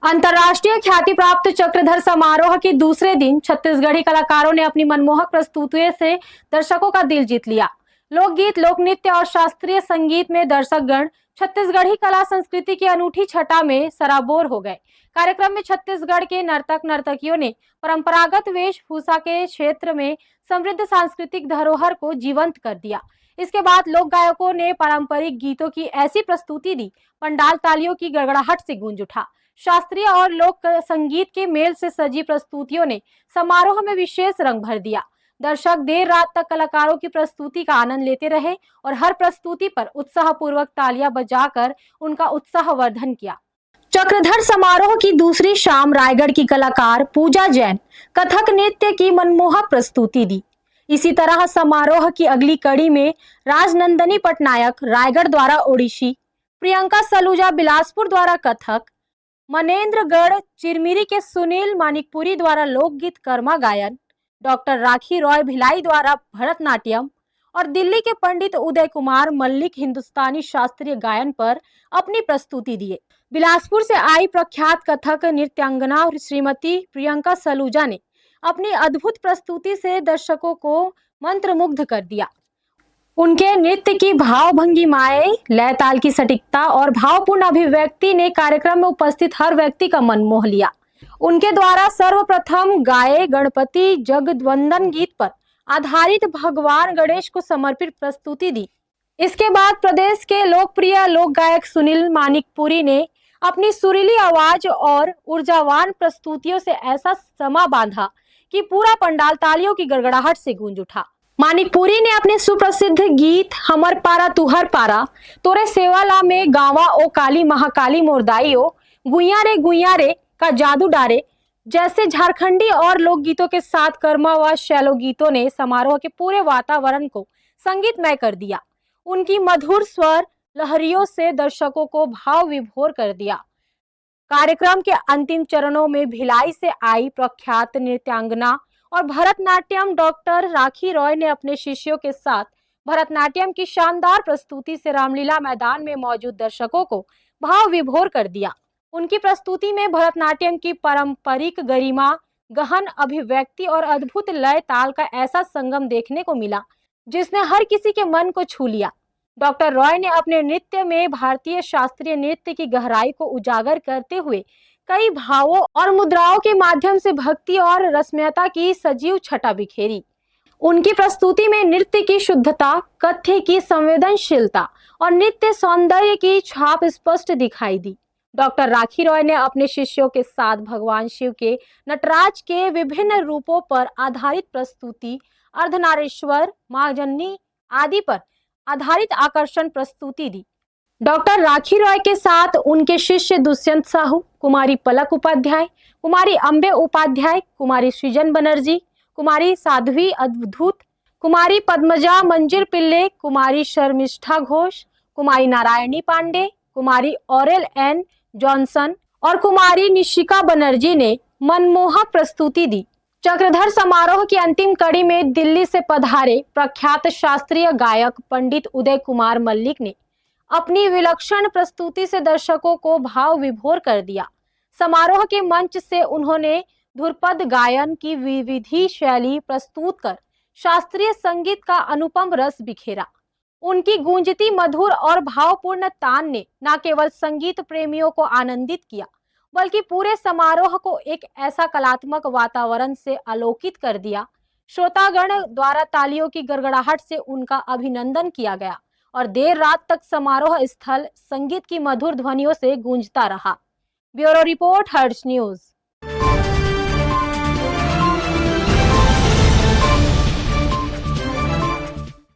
अंतर्राष्ट्रीय ख्याति प्राप्त चक्रधर समारोह के दूसरे दिन छत्तीसगढ़ी कलाकारों ने अपनी मनमोहक प्रस्तुतियों से दर्शकों का दिल जीत लिया। लोकगीत, लोक नृत्य और शास्त्रीय संगीत में दर्शकगण छत्तीसगढ़ी कला संस्कृति की अनूठी छटा में सराबोर हो गए। कार्यक्रम में छत्तीसगढ़ के नर्तक नर्तकियों ने परंपरागत वेशभूषा के क्षेत्र में समृद्ध सांस्कृतिक धरोहर को जीवंत कर दिया। इसके बाद लोक गायकों ने पारंपरिक गीतों की ऐसी प्रस्तुति दी, पंडाल तालियों की गड़गड़ाहट से गूंज उठा। शास्त्रीय और लोक संगीत के मेल से सजी प्रस्तुतियों ने समारोह में विशेष रंग भर दिया। दर्शक देर रात तक कलाकारों की प्रस्तुति का आनंद लेते रहे और हर प्रस्तुति पर उत्साहपूर्वक तालियां बजाकर उनका उत्साहवर्धन किया। चक्रधर समारोह की दूसरी शाम रायगढ़ की कलाकार पूजा जैन कथक नृत्य की मनमोहक प्रस्तुति दी। इसी तरह समारोह की अगली कड़ी में राजनंदनी पटनायक रायगढ़ द्वारा ओडिसी, प्रियंका सलूजा बिलासपुर द्वारा कथक, मनेन्द्रगढ़ चिरमिरी के सुनील मानिकपुरी द्वारा लोकगीत कर्मा गायन, डॉक्टर राखी रॉय भिलाई द्वारा भरतनाट्यम और दिल्ली के पंडित उदय कुमार मल्लिक हिंदुस्तानी शास्त्रीय गायन पर अपनी प्रस्तुति दिए। बिलासपुर से आई प्रख्यात कथक नृत्यांगना श्रीमती प्रियंका सलूजा ने अपनी अद्भुत प्रस्तुति से दर्शकों को मंत्रमुग्ध कर दिया। उनके नृत्य की भाव भंगिमाएं, लय ताल की सटीकता और भावपूर्ण अभिव्यक्ति ने कार्यक्रम में उपस्थित हर व्यक्ति का मन मोह लिया। उनके द्वारा सर्वप्रथम गाए गणपति जगवंदन गीत पर आधारित भगवान गणेश को समर्पित प्रस्तुति दी। इसके बाद प्रदेश के लोकप्रिय लोक गायक सुनील मानिकपुरी ने अपनी सुरीली आवाज और ऊर्जावान प्रस्तुतियों से ऐसा समा बांधा कि पूरा पंडाल तालियों की गड़गड़ाहट से गूंज उठा। मानिकपुरी ने अपने सुप्रसिद्ध गीत हमर पारा तुहर पारा, तोरे सेवाला में गावा ओ काली महाकाली मोरदाई ओ, गुइया रे का जादू डारे जैसे झारखंडी और लोकगीतों के साथ कर्मा व शैलो गीतों ने समारोह के पूरे वातावरण को संगीतमय कर दिया। उनकी मधुर स्वर लहरियों से दर्शकों को भाव विभोर कर दिया। कार्यक्रम के अंतिम चरणों में भिलाई से आई प्रख्यात नृत्यांगना और भरतनाट्यम डॉक्टर राखी रॉय ने अपने शिष्यों के साथ भरतनाट्यम की शानदार प्रस्तुति से रामलीला मैदान में मौजूद दर्शकों को भाव विभोर कर दिया। उनकी प्रस्तुति में भरतनाट्यम की पारंपरिक गरिमा, गहन अभिव्यक्ति और अद्भुत लय ताल का ऐसा संगम देखने को मिला जिसने हर किसी के मन को छू लिया। डॉक्टर रॉय ने अपने नृत्य में भारतीय शास्त्रीय नृत्य की गहराई को उजागर करते हुए कई भावों और मुद्राओं के माध्यम से भक्ति और रसमयता की सजीव छटा बिखेरी। उनकी प्रस्तुति में नृत्य की शुद्धता, कथ्य की संवेदनशीलता और नृत्य सौंदर्य की छाप स्पष्ट दिखाई दी। डॉक्टर राखी रॉय ने अपने शिष्यों के साथ भगवान शिव के नटराज के विभिन्न रूपों पर आधारित प्रस्तुति, अर्धनारीश्वर, मां जननी आदि पर आधारित आकर्षण प्रस्तुति दी। डॉक्टर राखी रॉय के साथ उनके शिष्य दुष्यंत साहू, कुमारी पलक उपाध्याय, कुमारी अंबे उपाध्याय, कुमारी सृजन बनर्जी, कुमारी साध्वी अद्भुत, कुमारी पद्मजा मंजिर पिल्ले, कुमारी शर्मिष्ठा घोष, कुमारी नारायणी पांडे, कुमारी ऑरेल एन जॉनसन और कुमारी निशिका बनर्जी ने मनमोहक प्रस्तुति दी। चक्रधर समारोह की अंतिम कड़ी में दिल्ली से पधारे प्रख्यात शास्त्रीय गायक पंडित उदय कुमार मल्लिक ने अपनी विलक्षण प्रस्तुति से दर्शकों को भाव विभोर कर दिया। समारोह के मंच से उन्होंने धुरपद गायन की विविध शैली प्रस्तुत कर शास्त्रीय संगीत का अनुपम रस बिखेरा। उनकी गूंजती मधुर और भावपूर्ण तान ने न केवल संगीत प्रेमियों को आनंदित किया बल्कि पूरे समारोह को एक ऐसा कलात्मक वातावरण से आलोकित कर दिया। श्रोतागण द्वारा तालियों की गड़गड़ाहट से उनका अभिनंदन किया गया और देर रात तक समारोह स्थल संगीत की मधुर ध्वनियों से गूंजता रहा। ब्यूरो रिपोर्ट, हर्ष न्यूज।